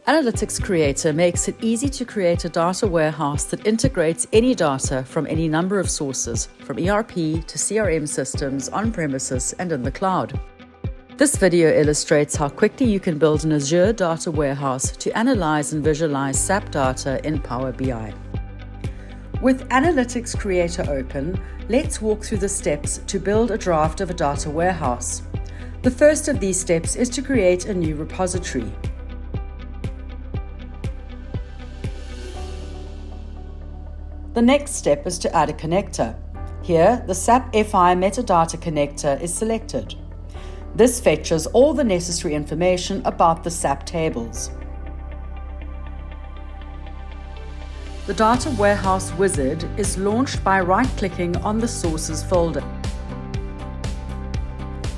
Analytics Creator makes it easy to create a data warehouse that integrates any data from any number of sources, from ERP to CRM systems, on-premises and in the cloud. This video illustrates how quickly you can build an Azure data warehouse to analyze and visualize SAP data in Power BI. With Analytics Creator open, let's walk through the steps to build a draft of a data warehouse. The first of these steps is to create a new repository. The next step is to add a connector. Here, the SAP FI metadata connector is selected. This fetches all the necessary information about the SAP tables. The Data Warehouse wizard is launched by right-clicking on the Sources folder.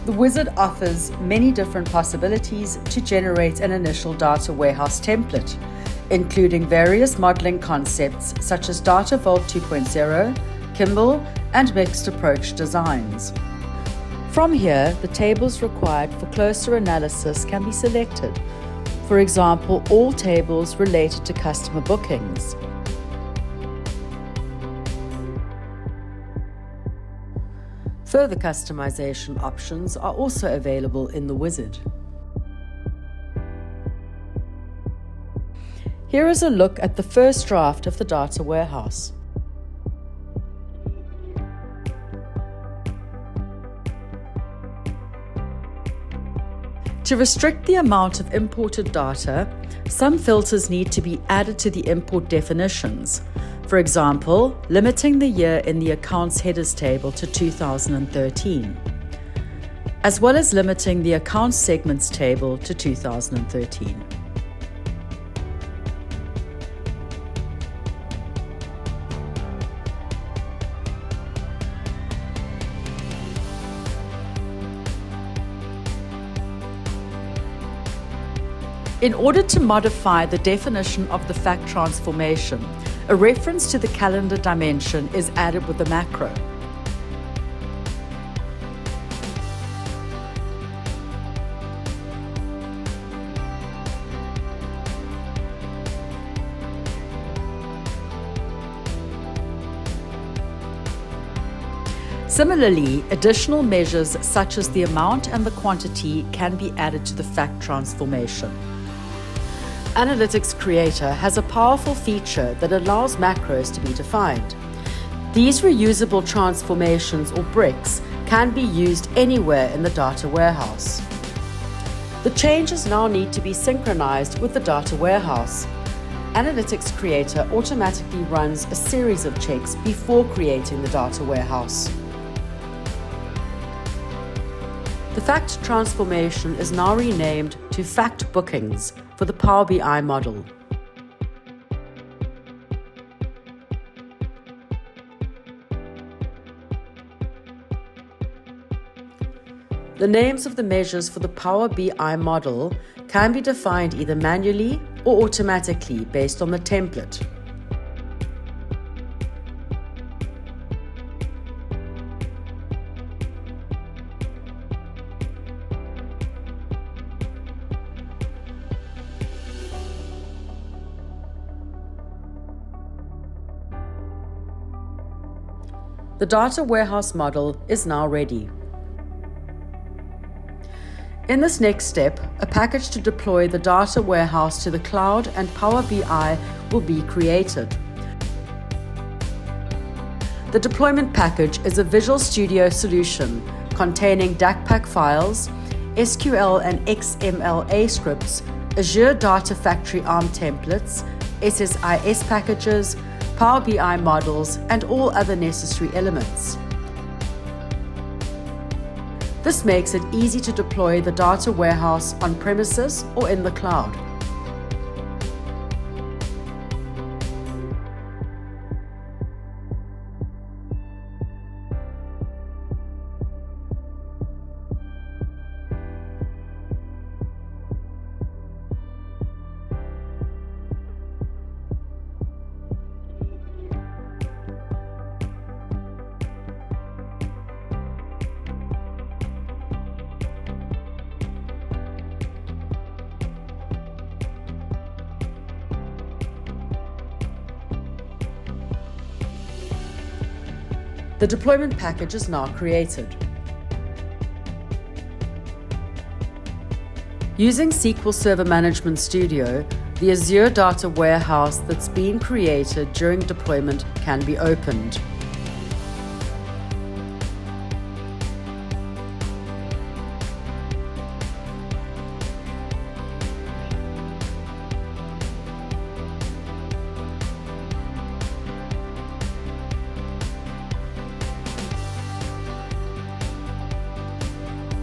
The wizard offers many different possibilities to generate an initial data warehouse template, including various modeling concepts such as Data Vault 2.0, Kimball, and mixed approach designs. From here, the tables required for closer analysis can be selected. For example, all tables related to customer bookings. Further customization options are also available in the wizard. Here is a look at the first draft of the data warehouse. To restrict the amount of imported data, some filters need to be added to the import definitions. For example, limiting the year in the accounts headers table to 2013, as well as limiting the accounts segments table to 2013. In order to modify the definition of the fact transformation, a reference to the calendar dimension is added with the macro. Similarly, additional measures such as the amount and the quantity can be added to the fact transformation. Analytics Creator has a powerful feature that allows macros to be defined. These reusable transformations or bricks can be used anywhere in the data warehouse. The changes now need to be synchronized with the data warehouse. Analytics Creator automatically runs a series of checks before creating the data warehouse. The fact transformation is now renamed to Fact Bookings for the Power BI model. The names of the measures for the Power BI model can be defined either manually or automatically based on the template. The data warehouse model is now ready. In this next step, a package to deploy the data warehouse to the cloud and Power BI will be created. The deployment package is a Visual Studio solution containing DACPAC files, SQL and XMLA scripts, Azure Data Factory ARM templates, SSIS packages, Power BI models, and all other necessary elements. This makes it easy to deploy the data warehouse on premises or in the cloud. The deployment package is now created. Using SQL Server Management Studio, the Azure data warehouse that's been created during deployment can be opened.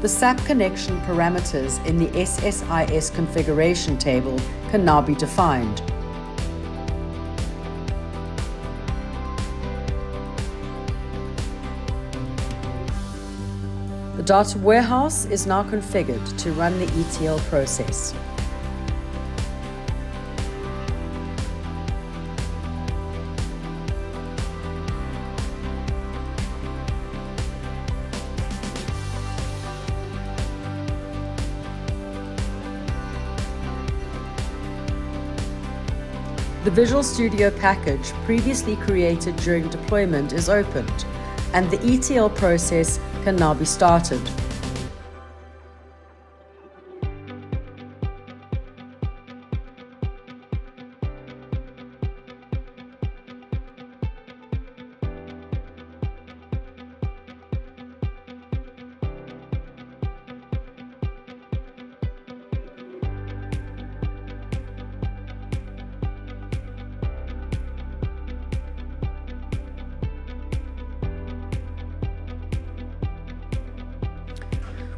The SAP connection parameters in the SSIS configuration table can now be defined. The data warehouse is now configured to run the ETL process. The Visual Studio package previously created during deployment is opened, and the ETL process can now be started.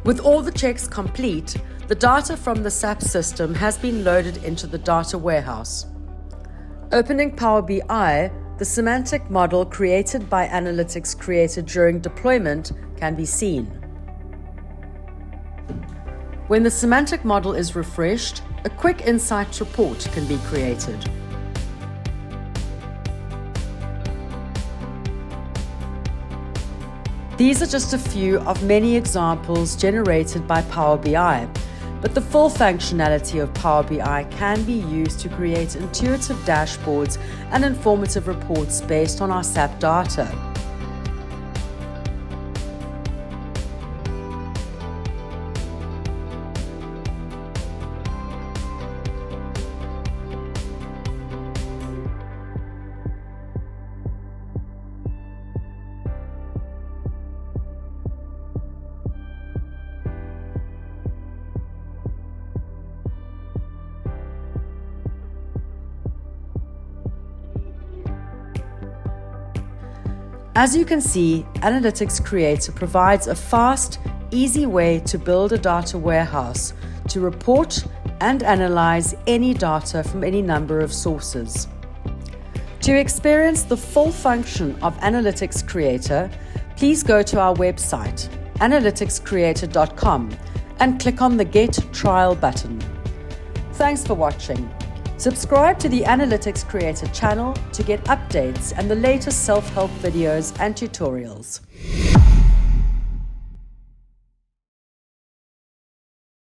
With all the checks complete, the data from the SAP system has been loaded into the data warehouse. Opening Power BI, the semantic model created by AnalyticsCreator during deployment can be seen. When the semantic model is refreshed, a quick insight report can be created. These are just a few of many examples generated by Power BI, but the full functionality of Power BI can be used to create intuitive dashboards and informative reports based on our SAP data. As you can see, AnalyticsCreator provides a fast, easy way to build a data warehouse to report and analyze any data from any number of sources. To experience the full function of AnalyticsCreator, please go to our website, AnalyticsCreator.com, and click on the Get Trial button. Thanks for watching. Subscribe to the AnalyticsCreator channel to get updates and the latest self-help videos and tutorials.